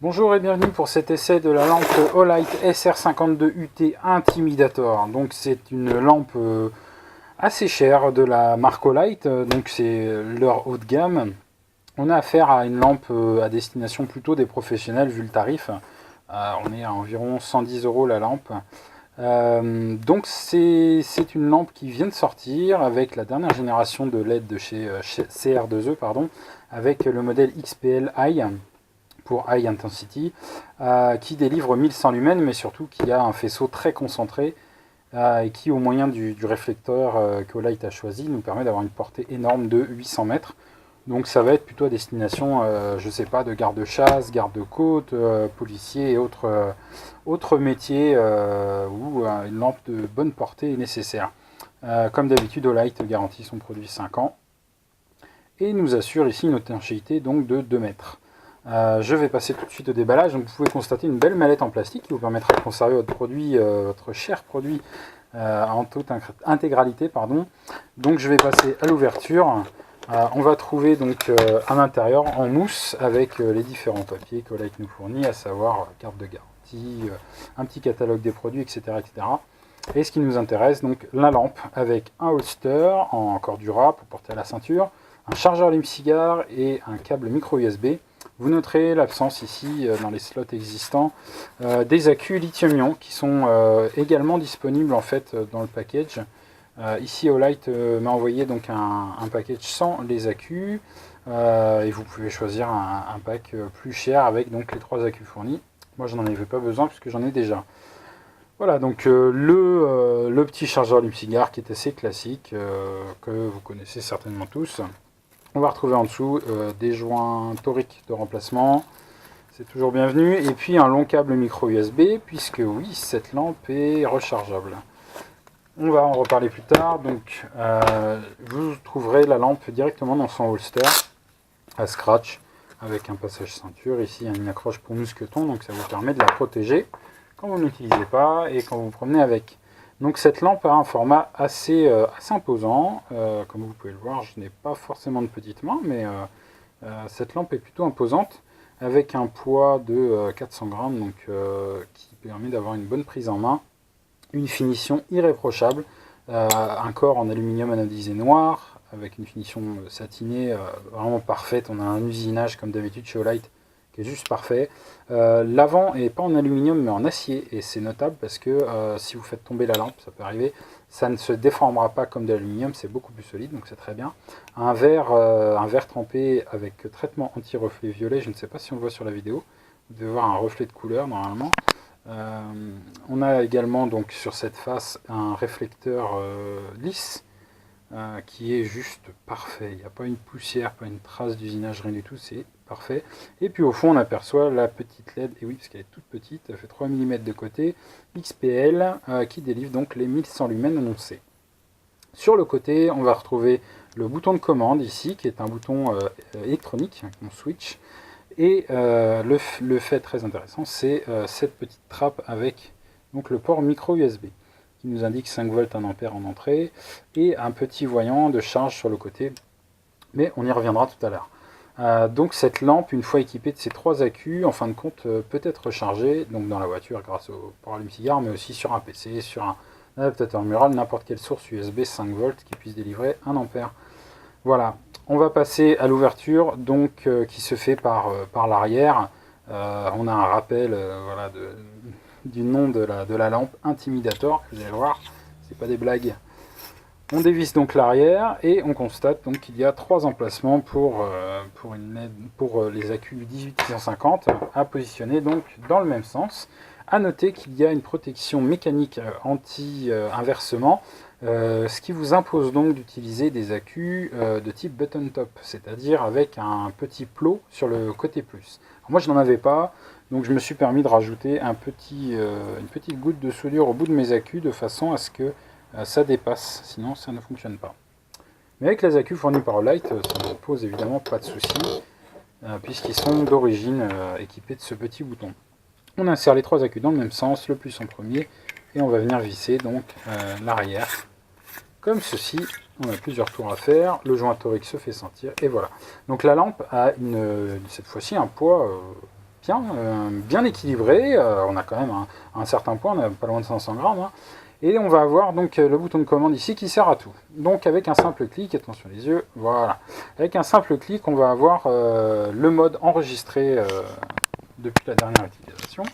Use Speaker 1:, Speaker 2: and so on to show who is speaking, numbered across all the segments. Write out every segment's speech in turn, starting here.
Speaker 1: Bonjour et bienvenue pour cet essai de la lampe Olight SR52UT Intimidator. Donc c'est une lampe assez chère de la marque Olight, donc c'est leur haut de gamme. On a affaire à une lampe à destination plutôt des professionnels vu le tarif. On est à environ 110 € la lampe. Donc c'est une lampe qui vient de sortir avec la dernière génération de LED de chez CR2E, pardon, avec le modèle XPL High pour High Intensity, qui délivre 1100 lumens, mais surtout qui a un faisceau très concentré et qui, au moyen du réflecteur que Olight a choisi, nous permet d'avoir une portée énorme de 800 mètres. Donc ça va être plutôt à destination, je sais pas, de garde-chasse, garde-côte, policiers et autres métiers où une lampe de bonne portée est nécessaire. Comme d'habitude, Olight garantit son produit 5 ans et nous assure ici une étanchéité donc de 2 mètres. Je vais passer tout de suite au déballage. Donc vous pouvez constater une belle mallette en plastique qui vous permettra de conserver votre produit, votre cher produit en toute intégralité. Pardon. Donc je vais passer à l'ouverture. On va trouver donc à l'intérieur en mousse avec les différents papiers que Olight nous fournit, à savoir carte de garantie, un petit catalogue des produits, etc., etc. Et ce qui nous intéresse, donc la lampe avec un holster en cordura pour porter à la ceinture, un chargeur allume-cigare et un câble micro USB. Vous noterez l'absence ici, dans les slots existants, des accus lithium-ion qui sont également disponibles en fait dans le package. Ici, Olight m'a envoyé donc un package sans les accus et vous pouvez choisir un pack plus cher avec donc les 3 accus fournis. Moi, je n'en avais pas besoin puisque j'en ai déjà. Voilà, donc le petit chargeur allume-cigare qui est assez classique, que vous connaissez certainement tous. On va retrouver en dessous des joints toriques de remplacement, c'est toujours bienvenu, et puis un long câble micro USB, puisque oui, cette lampe est rechargeable. On va en reparler plus tard, donc vous trouverez la lampe directement dans son holster, à scratch, avec un passage ceinture, ici une accroche pour mousqueton, donc ça vous permet de la protéger quand vous n'utilisez pas et quand vous vous promenez avec. Donc cette lampe a un format assez imposant, comme vous pouvez le voir, je n'ai pas forcément de petites mains, mais cette lampe est plutôt imposante, avec un poids de 400 grammes, donc, qui permet d'avoir une bonne prise en main, une finition irréprochable, un corps en aluminium anodisé noir, avec une finition satinée vraiment parfaite. On a un usinage comme d'habitude chez Olight qui est juste parfait. L'avant n'est pas en aluminium mais en acier, et c'est notable parce que si vous faites tomber la lampe, ça peut arriver, ça ne se déformera pas comme de l'aluminium, c'est beaucoup plus solide, donc c'est très bien. Un verre trempé avec traitement anti-reflet violet, je ne sais pas si on le voit sur la vidéo, vous devez voir un reflet de couleur normalement. On a également donc sur cette face un réflecteur lisse qui est juste parfait. Il n'y a pas une poussière, pas une trace d'usinage, rien du tout, c'est parfait. Et puis au fond on aperçoit la petite LED, et oui parce qu'elle est toute petite, elle fait 3 mm de côté, XPL, qui délivre donc les 1100 lumens annoncés. Sur le côté on va retrouver le bouton de commande ici, qui est un bouton électronique, un switch. Et le fait très intéressant, c'est cette petite trappe avec donc, le port micro USB qui nous indique 5 volts 1 ampère en entrée et un petit voyant de charge sur le côté, mais on y reviendra tout à l'heure. Donc cette lampe, une fois équipée de ces 3 accus, en fin de compte peut être rechargée donc dans la voiture grâce au port allume-cigare, mais aussi sur un PC, sur un adaptateur mural, n'importe quelle source USB 5 volts qui puisse délivrer 1 ampère. Voilà, on va passer à l'ouverture donc qui se fait par l'arrière. On a un rappel voilà, du nom de la lampe Intimidator, vous allez voir, c'est pas des blagues. On dévisse donc l'arrière et on constate donc qu'il y a 3 emplacements pour les accus 18650 à positionner donc dans le même sens. A noter qu'il y a une protection mécanique anti-inversement, ce qui vous impose donc d'utiliser des accus de type button top, c'est-à-dire avec un petit plot sur le côté plus. Alors moi je n'en avais pas, donc je me suis permis de rajouter une petite goutte de soudure au bout de mes accus de façon à ce que ça dépasse, sinon ça ne fonctionne pas. Mais avec les accus fournis par Olight, ça ne pose évidemment pas de soucis, puisqu'ils sont d'origine équipés de ce petit bouton. On insère les 3 accus dans le même sens, le plus en premier, et on va venir visser donc l'arrière, comme ceci. On a plusieurs tours à faire, le joint torique se fait sentir, et voilà. Donc la lampe a cette fois-ci un poids bien, bien équilibré. On a quand même un certain point, on a pas loin de 500 grammes. Hein. Et on va avoir donc le bouton de commande ici qui sert à tout. Donc avec un simple clic, attention les yeux, voilà. Avec un simple clic, on va avoir le mode enregistré depuis la dernière utilisation,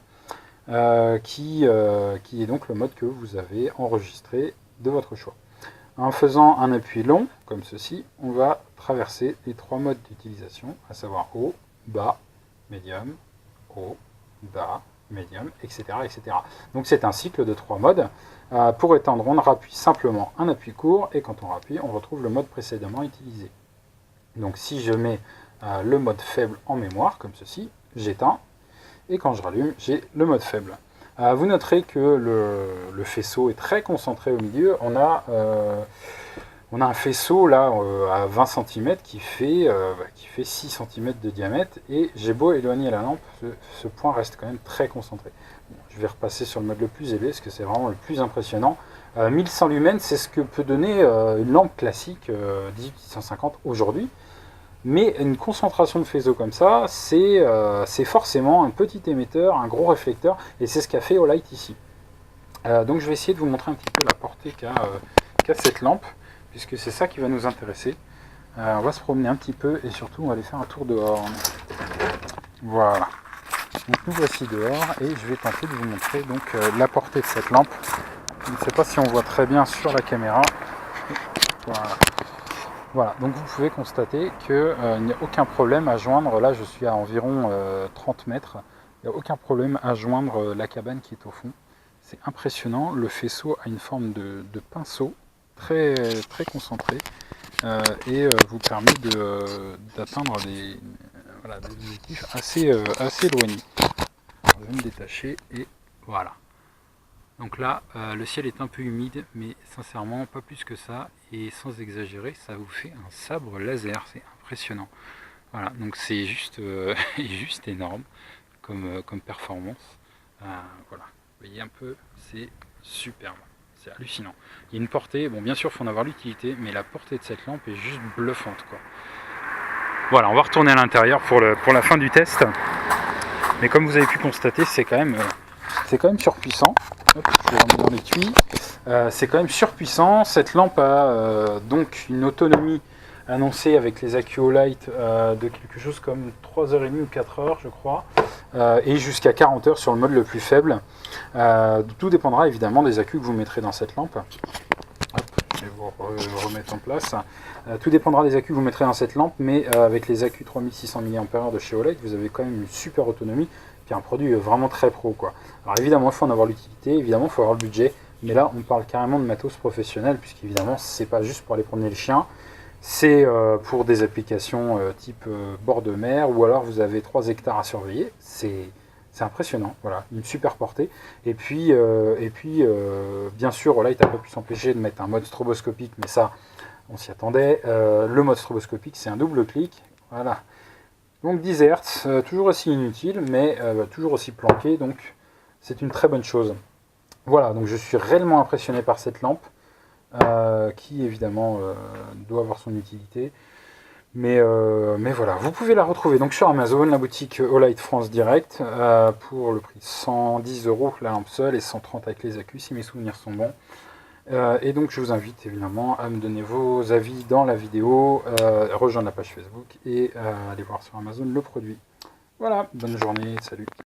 Speaker 1: qui est donc le mode que vous avez enregistré de votre choix. En faisant un appui long, comme ceci, on va traverser les 3 modes d'utilisation, à savoir haut, bas, médium, haut, bas, médium, etc. etc. Donc c'est un cycle de 3 modes. Pour étendre, on rappuie simplement un appui court, et quand on rappuie, on retrouve le mode précédemment utilisé. Donc si je mets le mode faible en mémoire, comme ceci, j'éteins, et quand je rallume, j'ai le mode faible. Vous noterez que le faisceau est très concentré au milieu. On a un faisceau là à 20 cm qui fait 6 cm de diamètre, et j'ai beau éloigner la lampe, ce point reste quand même très concentré. Bon, je vais repasser sur le mode le plus élevé, parce que c'est vraiment le plus impressionnant. 1100 lumens, c'est ce que peut donner une lampe classique 1850 aujourd'hui. Mais une concentration de faisceau comme ça, c'est forcément un petit émetteur, un gros réflecteur, et c'est ce qu'a fait Olight ici. Donc je vais essayer de vous montrer un petit peu la portée qu'a cette lampe, puisque c'est ça qui va nous intéresser. On va se promener un petit peu, et surtout on va aller faire un tour dehors. Voilà. Donc nous voici dehors, et je vais tenter de vous montrer donc, la portée de cette lampe. Je ne sais pas si on voit très bien sur la caméra. Voilà. Voilà, donc vous pouvez constater qu'il n'y a aucun problème à joindre, là je suis à environ 30 mètres, il n'y a aucun problème à joindre la cabane qui est au fond. C'est impressionnant, le faisceau a une forme de pinceau très, très concentré et vous permet d'atteindre des objectifs assez éloignés. Alors, je vais me détacher et voilà. Donc là, le ciel est un peu humide, mais sincèrement, pas plus que ça. Et sans exagérer, ça vous fait un sabre laser. C'est impressionnant. Voilà, donc c'est juste, juste énorme comme performance. Voilà, vous voyez un peu, c'est superbe. C'est hallucinant. Il y a une portée, bon bien sûr, il faut en avoir l'utilité, mais la portée de cette lampe est juste bluffante, quoi. Voilà, on va retourner à l'intérieur pour la fin du test. Mais comme vous avez pu constater, c'est quand même surpuissant. Hop, je vais remettre dans l'étui. C'est quand même surpuissant. Cette lampe a donc une autonomie annoncée avec les accus Olight de quelque chose comme 3h30 ou 4h, je crois, et jusqu'à 40 heures sur le mode le plus faible. Tout dépendra évidemment des accus que vous mettrez dans cette lampe. Hop, je vais vous remettre en place. Tout dépendra des accus que vous mettrez dans cette lampe, mais avec les accus 3600 mAh de chez Olight, vous avez quand même une super autonomie, puis un produit vraiment très pro, quoi. Alors évidemment, il faut en avoir l'utilité, évidemment, il faut avoir le budget, mais là, on parle carrément de matos professionnel, puisqu'évidemment, c'est pas juste pour aller promener le chien, c'est pour des applications type bord de mer, ou alors vous avez 3 hectares à surveiller, c'est impressionnant, voilà, une super portée. Et puis bien sûr, Olight n'a pas pu s'empêcher de mettre un mode stroboscopique, mais ça, on s'y attendait. Le mode stroboscopique, c'est un double clic, voilà. Donc 10 Hz, toujours aussi inutile, mais toujours aussi planqué, donc c'est une très bonne chose. Voilà, donc je suis réellement impressionné par cette lampe, qui évidemment doit avoir son utilité. Mais voilà, vous pouvez la retrouver donc sur Amazon, la boutique Olight France Direct, pour le prix de 110 € la lampe seule et 130 avec les accus si mes souvenirs sont bons. Et donc je vous invite évidemment à me donner vos avis dans la vidéo, rejoindre la page Facebook et aller voir sur Amazon le produit. Voilà, bonne journée, salut.